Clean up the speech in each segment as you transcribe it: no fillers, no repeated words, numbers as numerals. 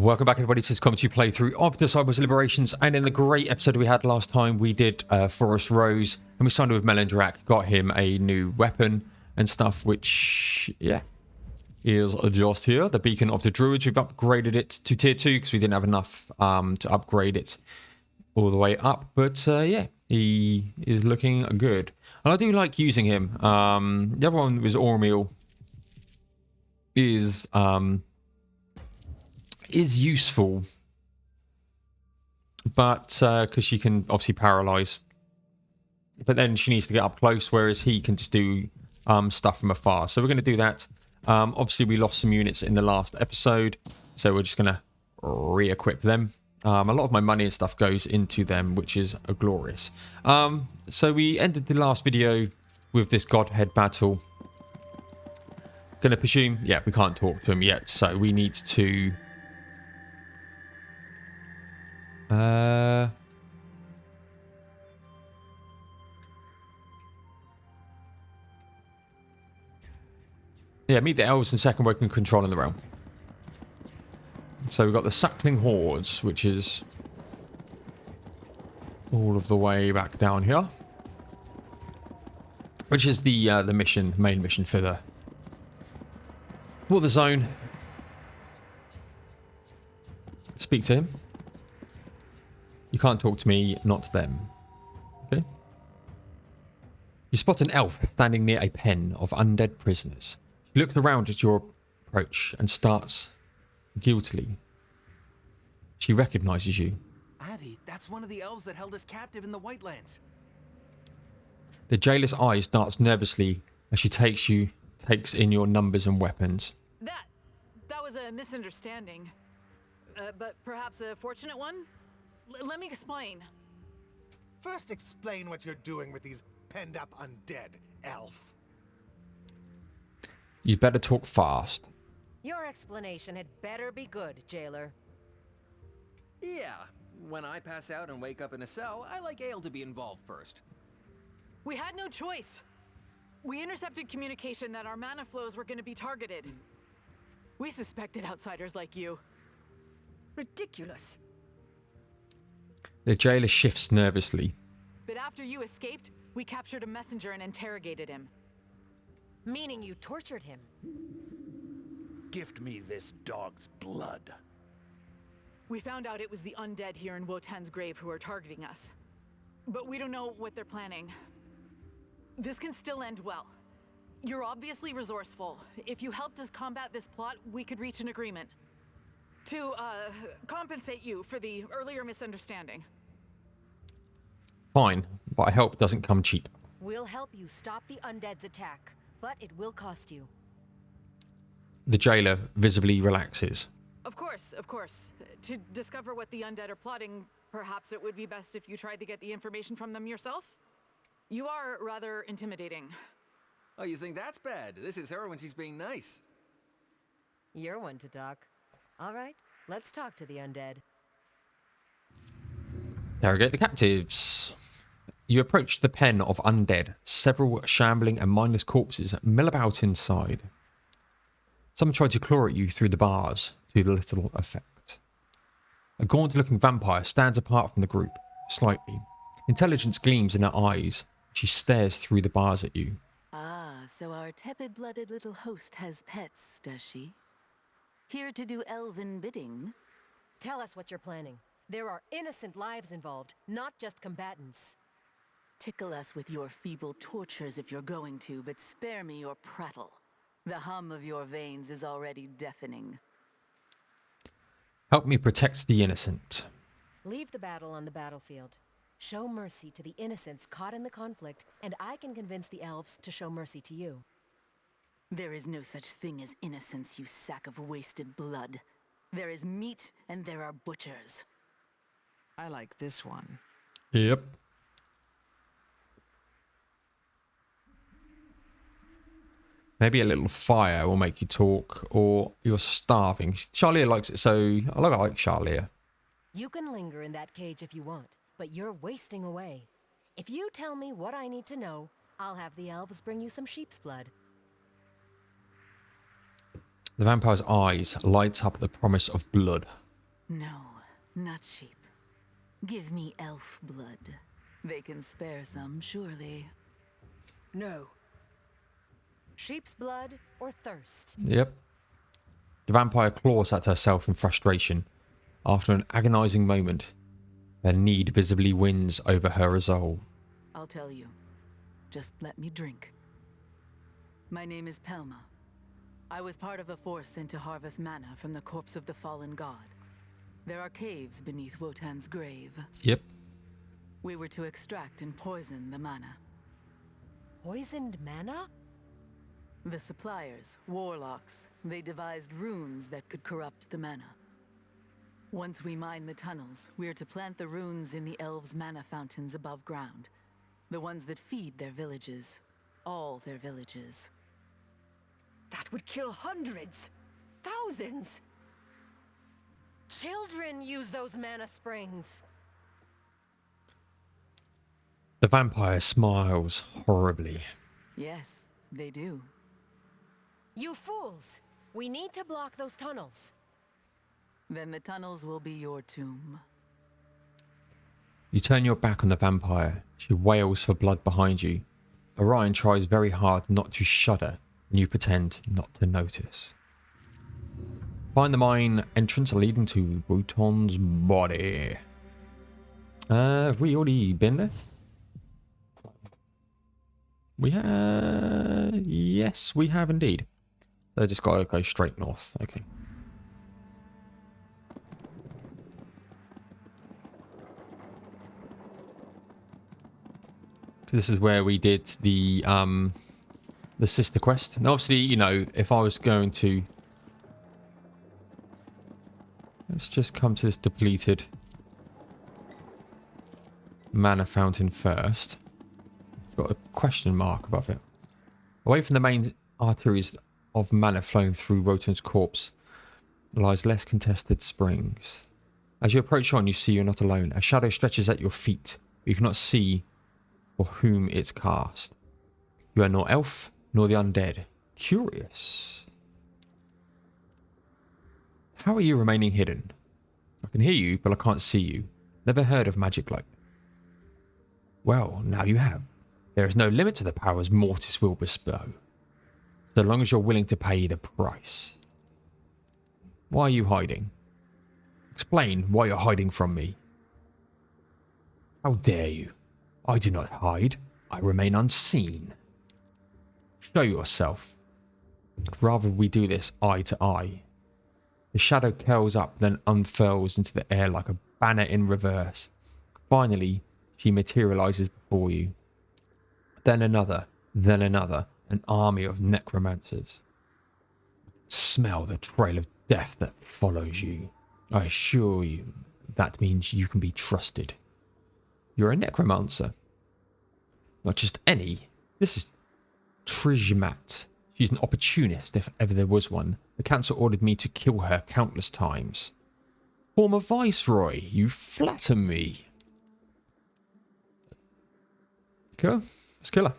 Welcome back, everybody, to this commentary playthrough of Disciples Liberations. And in the great episode we had last time, we did Forest Rose, and we signed with Nevendaar, got him a new weapon and stuff, which, yeah, is just here. The Beacon of the Druids, we've upgraded it to tier 2 because we didn't have enough to upgrade it all the way up. But, yeah, he is looking good. And I do like using him. The other one was Ormeal. Is useful, but because she can obviously paralyze, but then she needs to get up close, whereas he can just do stuff from afar. So we're going to do that. Obviously we lost some units in the last episode, so we're just going to re-equip them. A lot of my money and stuff goes into them, which is glorious. So we ended the last video with this Godhead battle. Gonna presume, yeah, we can't talk to him yet, so we need to yeah, meet the elves and second working control in the realm. So we've got the Suckling Hordes, which is all of the way back down here, which is the main mission for the zone. Speak to him. You can't talk to me, not them. Okay. You spot an elf standing near a pen of undead prisoners. She looks around at your approach and starts guiltily. She recognizes you. Abby, that's one of the elves that held us captive in the Whitelands. The jailer's eyes darts nervously as she takes in your numbers and weapons. That was a misunderstanding, but perhaps a fortunate one. Let me explain. First, explain what you're doing with these penned-up undead, elf. You'd better talk fast. Your explanation had better be good, jailer. Yeah, when I pass out and wake up in a cell, I like Ale to be involved first. We had no choice. We intercepted communication that our mana flows were going to be targeted. We suspected outsiders like you. Ridiculous. The jailer shifts nervously. But after you escaped, we captured a messenger and interrogated him. Meaning you tortured him? Gift me this dog's blood. We found out it was the undead here in Wotan's grave who are targeting us. But we don't know what they're planning. This can still end well. You're obviously resourceful. If you helped us combat this plot, we could reach an agreement. To, compensate you for the earlier misunderstanding. Fine, but help doesn't come cheap. We'll help you stop the undead's attack, but it will cost you. The jailer visibly relaxes. Of course, of course. To discover what the undead are plotting, perhaps it would be best if you tried to get the information from them yourself? You are rather intimidating. Oh, you think that's bad? This is her when she's being nice. You're one to talk. All right, let's talk to the undead. Interrogate the captives. You approach the pen of undead. Several shambling and mindless corpses mill about inside. Some try to claw at you through the bars, to little effect. A gaunt-looking vampire stands apart from the group, slightly. Intelligence gleams in her eyes. She stares through the bars at you. Ah, so our tepid-blooded little host has pets, does she? Here to do elven bidding? Tell us what you're planning. There are innocent lives involved, not just combatants. Tickle us with your feeble tortures if you're going to, but spare me your prattle. The hum of your veins is already deafening. Help me protect the innocent. Leave the battle on the battlefield. Show mercy to the innocents caught in the conflict, and I can convince the elves to show mercy to you. There is no such thing as innocence, you sack of wasted blood. There is meat, and there are butchers. I like this one. Yep. Maybe a little fire will make you talk, or you're starving. Charlier likes it, so I like Charlier. You can linger in that cage if you want, but you're wasting away. If you tell me what I need to know, I'll have the elves bring you some sheep's blood. The vampire's eyes light up at the promise of blood. No, not sheep. Give me elf blood. They can spare some, surely. No. Sheep's blood or thirst? Yep. The vampire claws at herself in frustration. After an agonizing moment, her need visibly wins over her resolve. I'll tell you. Just let me drink. My name is Palma. I was part of a force sent to harvest mana from the corpse of the fallen god. There are caves beneath Wotan's grave. Yep. We were to extract and poison the mana. Poisoned mana? The suppliers, warlocks, they devised runes that could corrupt the mana. Once we mine the tunnels, we're to plant the runes in the elves' mana fountains above ground. The ones that feed their villages. All their villages. That would kill hundreds, thousands. Children use those mana springs. The vampire smiles horribly. Yes, they do. You fools! We need to block those tunnels. Then the tunnels will be your tomb. You turn your back on the vampire. She wails for blood behind you. Orion tries very hard not to shudder, and you pretend not to notice. Find the mine entrance leading to Wotan's body. Have we already been there? We have... Yes, we have indeed. So I just got to go straight north. Okay. This is where we did the sister quest. And obviously, you know, if I was going to... Let's just come to this depleted mana fountain first. Got a question mark above it. Away from the main arteries of mana flowing through Wotan's corpse lies less contested springs. As you approach on, you see you're not alone. A shadow stretches at your feet. You cannot see for whom it's cast. You are nor elf, nor the undead. Curious. How are you remaining hidden? I can hear you, but I can't see you. Never heard of magic like that. Well, now you have. There is no limit to the powers Mortis will bestow, so long as you're willing to pay the price. Why are you hiding? Explain why you're hiding from me. How dare you? I do not hide. I remain unseen. Show yourself. I'd rather we do this eye to eye. The shadow curls up, then unfurls into the air like a banner in reverse. Finally, she materializes before you. Then another, an army of necromancers. Smell the trail of death that follows you. I assure you, that means you can be trusted. You're a necromancer. Not just any. This is Trijmat. She's an opportunist, if ever there was one. The council ordered me to kill her countless times. Former viceroy, you flatter me. Cool. Let's kill her.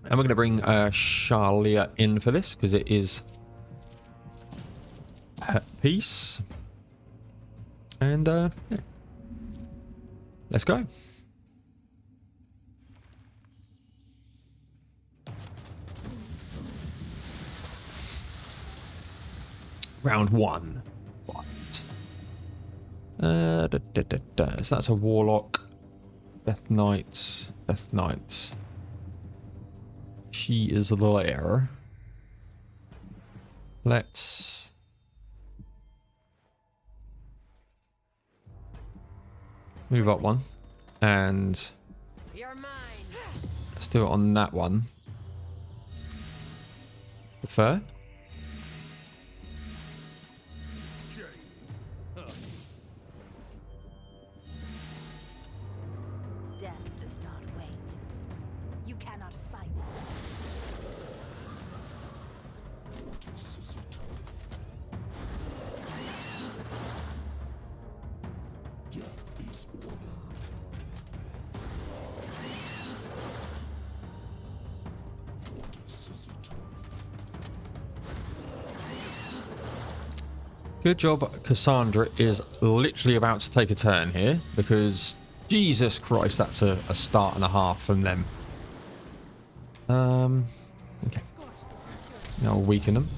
And we're going to bring Shalia in for this, because it is her piece. And, yeah. Let's go. Round one. Right. So that's a warlock. Death Knight. Death Knight. She is there. Let's... move up one. And... You're mine. let's do it on that one. Prefer? Death does not wait. You cannot fight. Good job. Cassandra is literally about to take a turn here because Jesus Christ, that's a start and a half from them. Okay. Now we'll weaken them.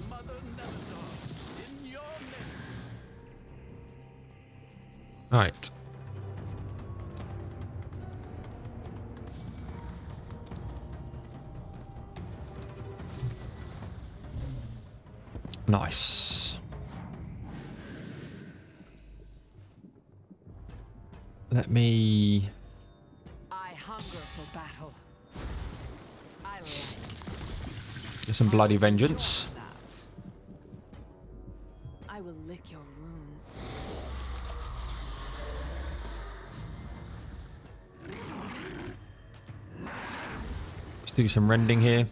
Mother Nevendaar, in your name. Right. Nice. Let me... I hunger for battle. I like get some bloody vengeance. that. I will lick your wounds. Let's do some rending here.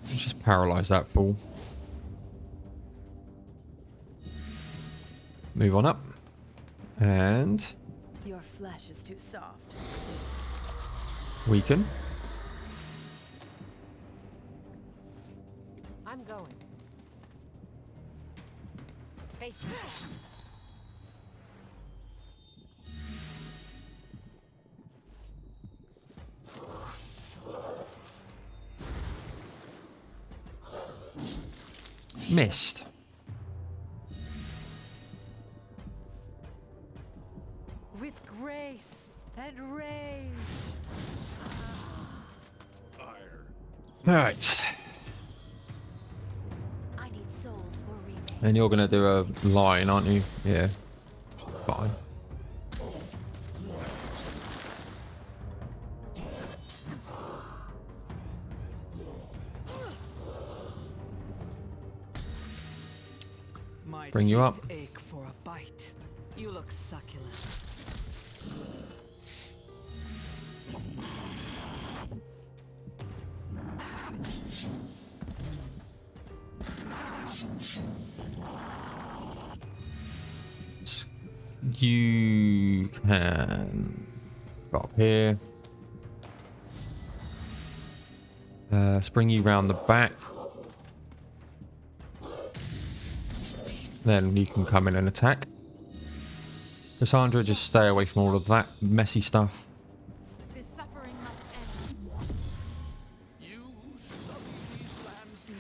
Let's just paralyze that fool. Move on up. And Your flesh is too soft. weaken. I'm going. Face me down. Missed. With grace and rage. Alright. I need souls for remake. And you're going to do a line, aren't you? Yeah. Fine. My Bring you teeth up. ache for a bite. You look succulent. You can go up here. Spring you round the back. Then you can come in and attack. Cassandra, just stay away from all of that messy stuff. This suffering must end. You suffer these lands no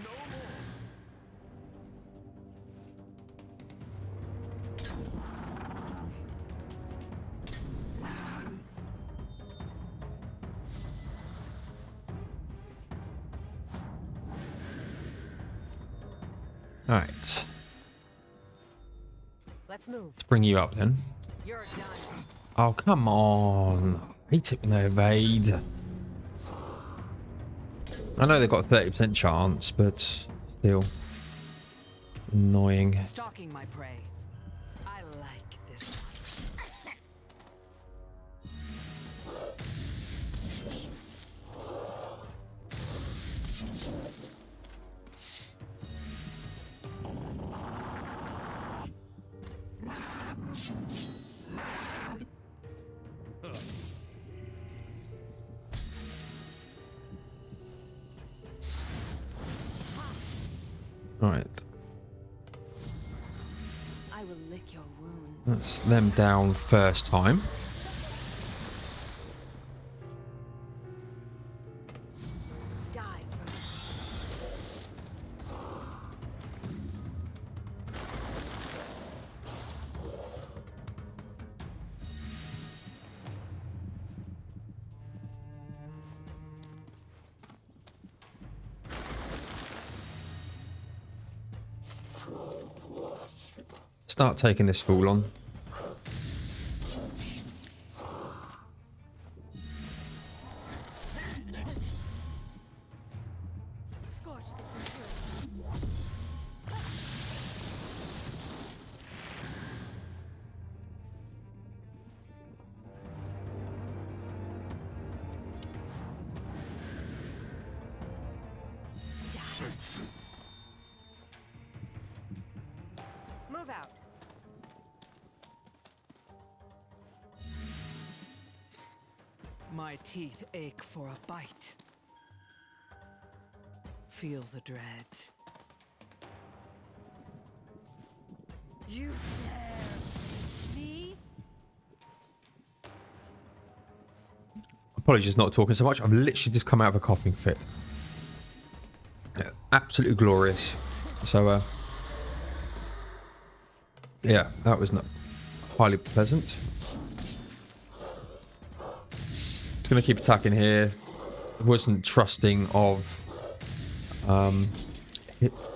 more. Alright. Let's move. Let's bring you up then. You're done. Oh, come on. I hate it when they evade. I know they've got a 30% chance, but still. Annoying. Stalking my prey. I like this one. Right. I will lick your wounds. That's them down first time. Die for me. Start taking this fool on. torch the future. Move out. My teeth ache for a bite. Feel the dread. You dare me? Apologies not talking so much. I've literally just come out of a coughing fit. Yeah, absolutely glorious. So, yeah, that was not highly pleasant. Just gonna keep attacking here. Wasn't trusting of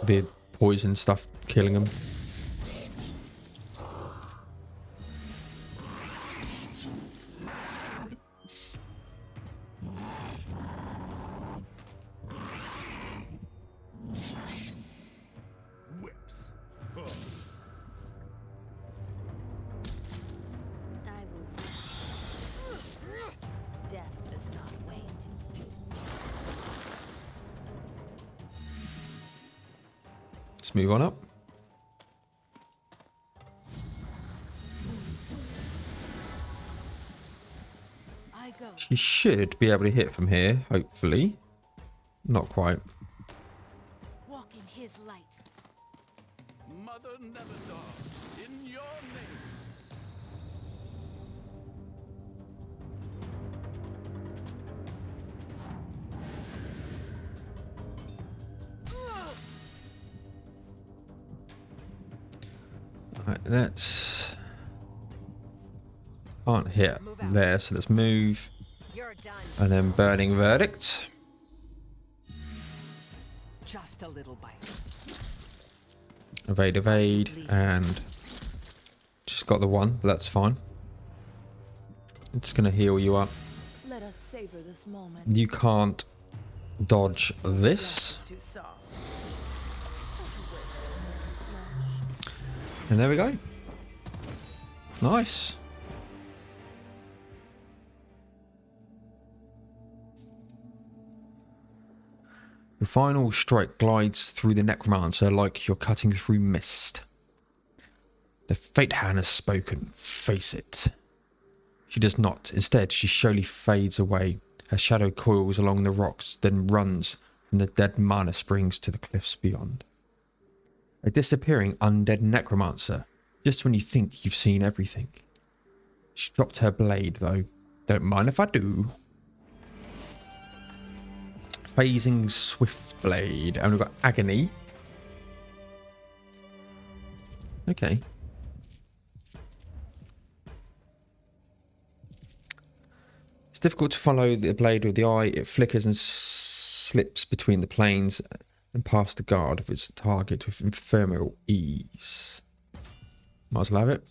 the poison stuff killing them. Whips. Oh. I will. Death does not wait. Let's move on up. I go. She should be able to hit from here, hopefully. Not quite. Walk in his light. Mother Nevendaar, in your name. Alright, that's... Can't hit there, so let's move. You're done. And then Burning Verdict. Just a little bite. Evade, evade, and... Just got the one, but that's fine. I'm just going to heal you up. Let us savor this moment. You can't dodge this. Too soft. And there we go. Nice. Your final strike glides through the necromancer like you're cutting through mist. The fate hand has spoken. Face it. She does not. Instead, she slowly fades away. Her shadow coils along the rocks, then runs from the dead mana springs to the cliffs beyond. A disappearing undead necromancer, just when you think you've seen everything. She dropped her blade, though. Don't mind if I do. Phasing Swift Blade. And we've got Agony. Okay. It's difficult to follow the blade with the eye. It flickers and slips between the planes and past the guard of its target with ephemeral ease. Might as well have it.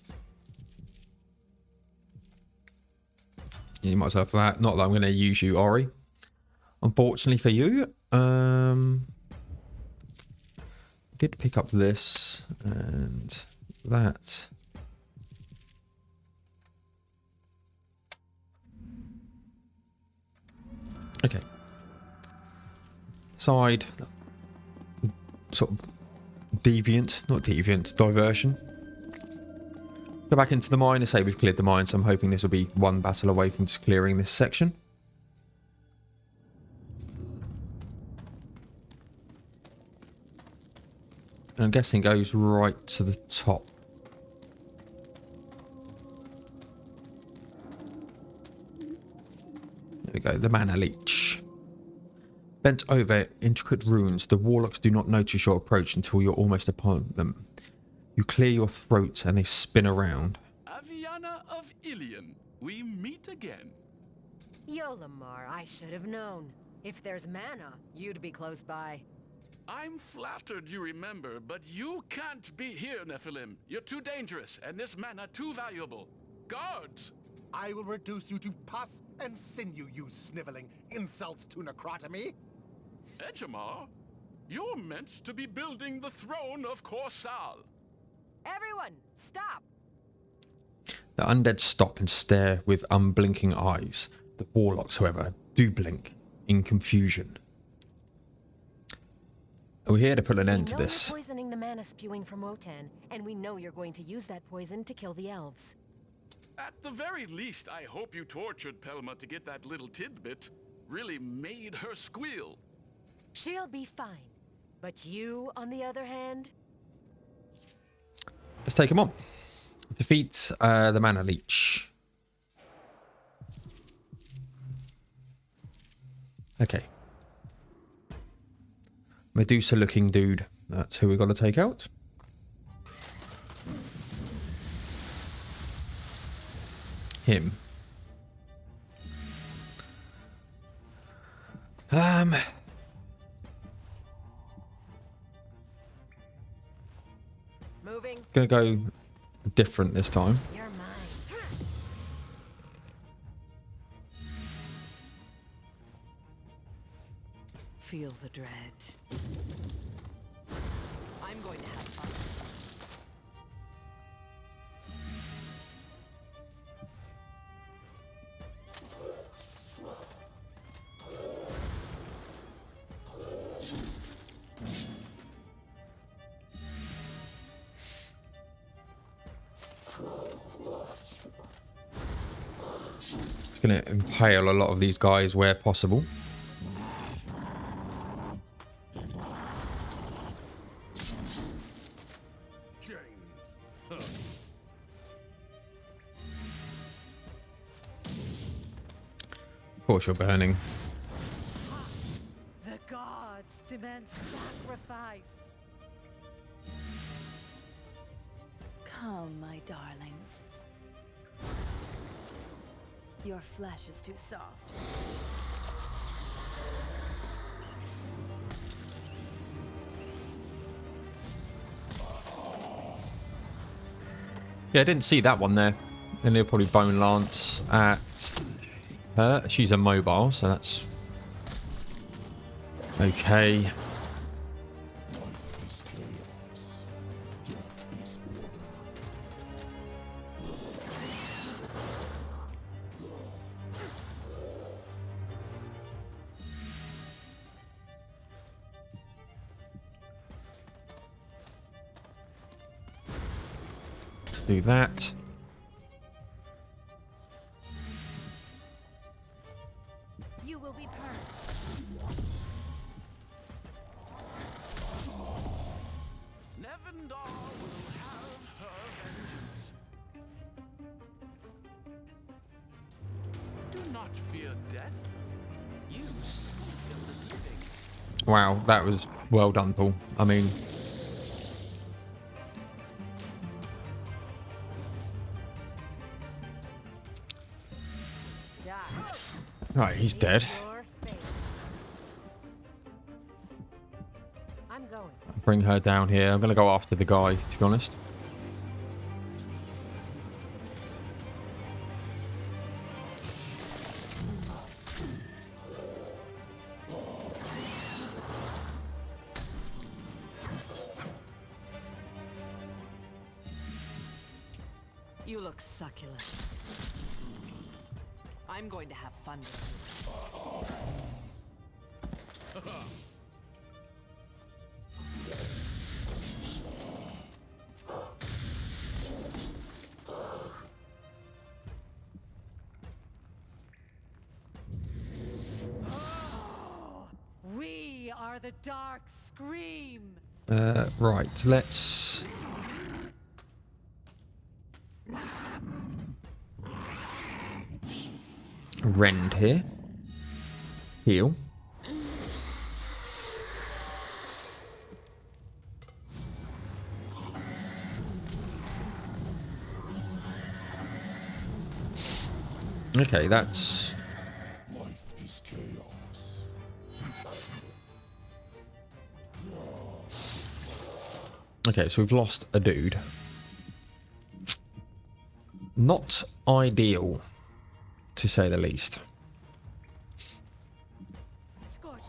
You might as well have that. Not that I'm going to use you, Ori. Unfortunately for you, did pick up this and that. Okay. Side, sort of deviant, not deviant, diversion. Go back into the mine and say we've cleared the mine, so I'm hoping this will be one battle away from just clearing this section. And I'm guessing it goes right to the top. There we go, the mana leech. Bent over intricate runes, the warlocks do not notice your approach until you're almost upon them. You clear your throat and they spin around. Aviana of Ilion, we meet again. Yolamar, I should have known. If there's mana, you'd be close by. I'm flattered you remember, but you can't be here, Nephilim. You're too dangerous, and this mana too valuable. Guards! I will reduce you to pus and sinew, you sniveling insults to necrotomy. Ejamar? You're meant to be building the throne of Korsal. Everyone, stop! The undead stop and stare with unblinking eyes. The warlocks, however, do blink in confusion. We're here to put an end to this. You're poisoning the mana spewing from Wotan, and we know you're going to use that poison to kill the elves. At the very least, I hope you tortured Palma to get that little tidbit. Really made her squeal. She'll be fine. But you, on the other hand? Let's take him on. Defeat the mana leech. Okay. Medusa looking dude. That's who we got to take out. Him. Moving. Gonna go different this time. You're mine. Feel the dread. I'm going to have fun. It's gonna impale a lot of these guys where possible. Of course you're burning. The gods demand sacrifice. Come, my darlings. Your flesh is too soft. Yeah, I didn't see that one there. And they'll probably bone lance at her. She's a mobile, so that's okay. Let's do that. You will be purged. Nevendaar will have her vengeance. Do not fear death. You speak of the living. Wow, that was well done, Paul. I mean, Die. right, he's dead. Your fate. I'm going. Bring her down here. I'm gonna go after the guy, to be honest. You look succulent. I'm going to have fun with you. We are the Dark Scream. Right, let's... Rend here. Heal. Okay, that's... Life is chaos. Okay, so we've lost a dude. Not ideal, to say the least. Scorch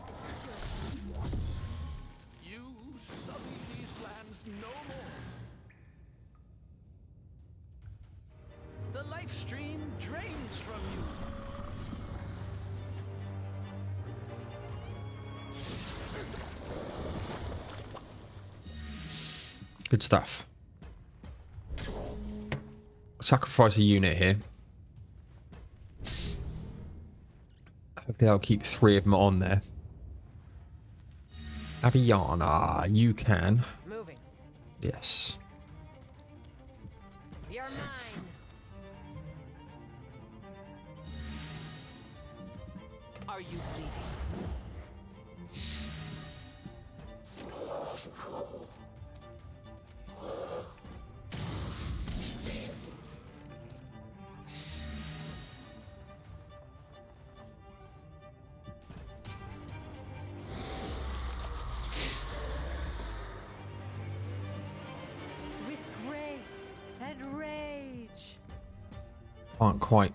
Good stuff. Sacrifice a unit here. Hopefully I'll keep 3 of them on there. Aviana, you can. Moving. Yes. You're mine. Are you bleeding? With grace and rage. Can't quite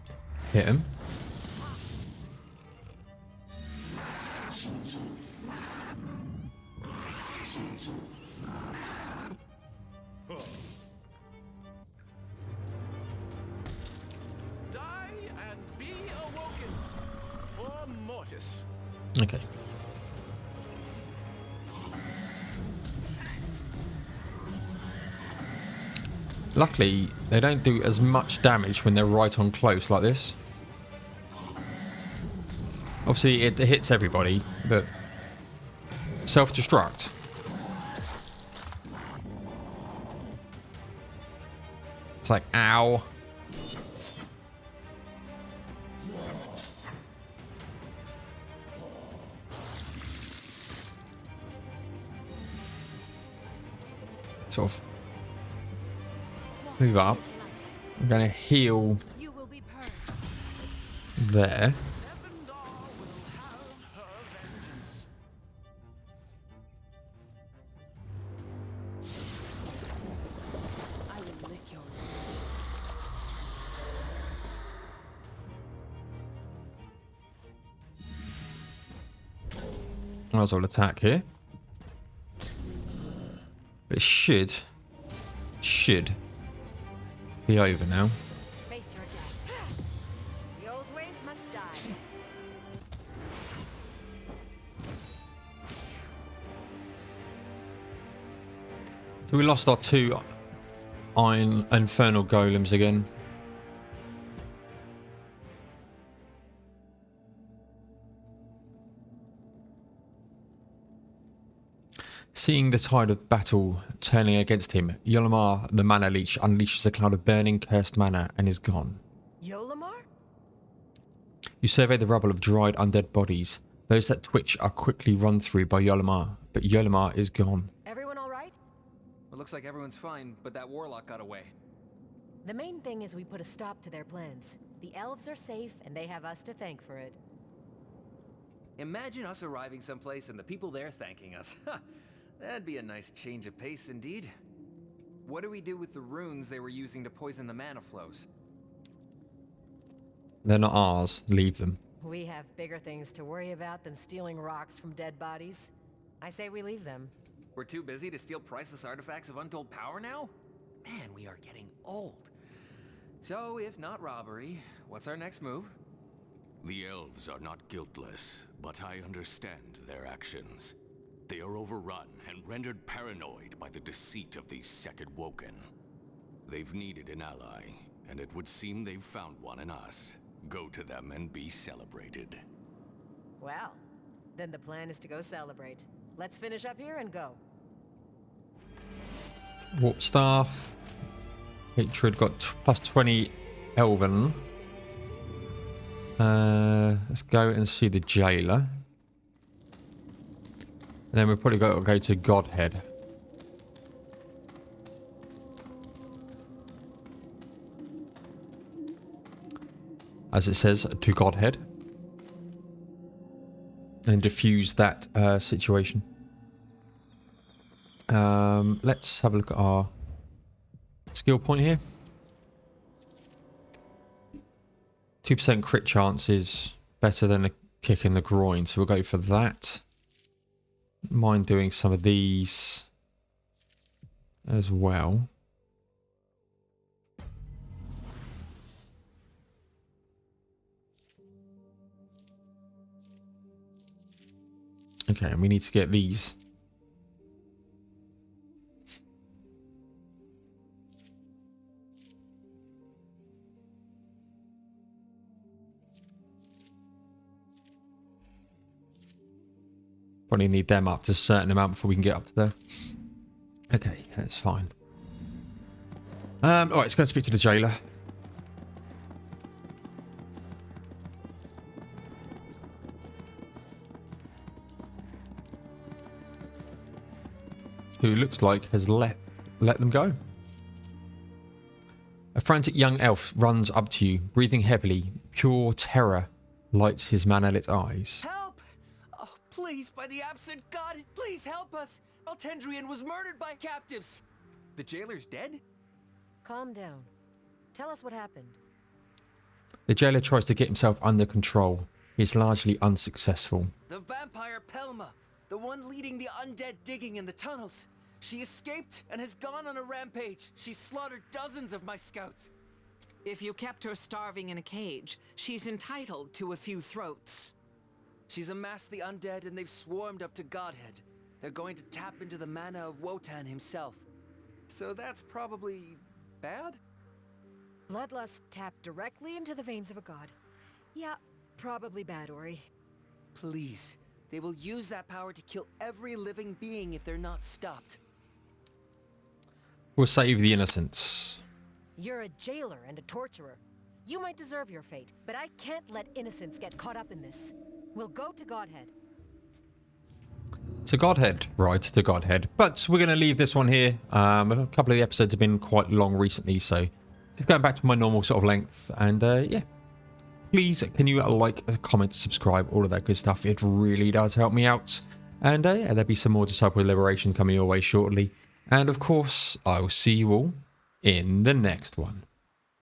hit him. Die and be awoken. For Mortis. Okay. Luckily, they don't do as much damage when they're right on close like this. Obviously, it hits everybody, but self-destruct. It's like, ow. Sort of move up. I'm going to heal You will be purged. there. Nevendaar will have her vengeance. I will lick your Might as well attack here. It should be over now. Face your death. The old ways must die. So we lost our 2 iron infernal golems again. Seeing the tide of battle turning against him, Yolimar the mana leech unleashes a cloud of burning cursed mana and is gone. Yolimar? You survey the rubble of dried undead bodies. Those that twitch are quickly run through by Yolimar, but Yolimar is gone. Everyone all right? It looks like everyone's fine, but that warlock got away. The main thing is we put a stop to their plans. The elves are safe, and they have us to thank for it. Imagine us arriving someplace and the people there thanking us. That'd be a nice change of pace indeed. What do we do with the runes they were using to poison the mana flows? They're not ours. Leave them. We have bigger things to worry about than stealing rocks from dead bodies. I say we leave them. We're too busy to steal priceless artifacts of untold power now? Man, we are getting old. So, if not robbery, what's our next move? The elves are not guiltless, but I understand their actions. They are overrun and rendered paranoid by the deceit of these second woken. They've needed an ally, and it would seem they've found one in us. Go to them and be celebrated. Well, then the plan is to go celebrate. Let's finish up here and go. Warp staff. Hatred got plus 20 Elven. Let's go and see the jailer. And then we've probably got to go to Godhead. As it says, to Godhead. And diffuse that situation. Let's have a look at our skill point here. 2% crit chance is better than a kick in the groin, so we'll go for that. Mind doing some of these as well. Okay, and we need to get these Probably need them up to a certain amount before we can get up to there. Okay, that's fine. Alright, let's go and speak to the jailer. Who looks like has let them go. A frantic young elf runs up to you, breathing heavily. Pure terror lights his mana-lit eyes. Help! Oh, please, by the absent god, please help us! Altendrian was murdered by captives! The jailer's dead? Calm down. Tell us what happened. The jailer tries to get himself under control. He is largely unsuccessful. The vampire Palma, the one leading the undead digging in the tunnels. She escaped and has gone on a rampage. She's slaughtered dozens of my scouts. If you kept her starving in a cage, she's entitled to a few throats. She's amassed the undead and they've swarmed up to Godhead. They're going to tap into the mana of Wotan himself. So that's probably bad? Bloodlust tapped directly into the veins of a god. Yeah, probably bad, Ori. Please. They will use that power to kill every living being if they're not stopped. We'll save the innocents. You're a jailer and a torturer. You might deserve your fate, but I can't let innocents get caught up in this. We'll go to Godhead. To Godhead, right, to Godhead. But we're going to leave this one here. A couple of the episodes have been quite long recently, so just going back to my normal sort of length. And yeah, please, can you like, comment, subscribe, all of that good stuff. It really does help me out. And yeah, there'll be some more Disciple Liberation coming your way shortly. And of course, I will see you all in the next one.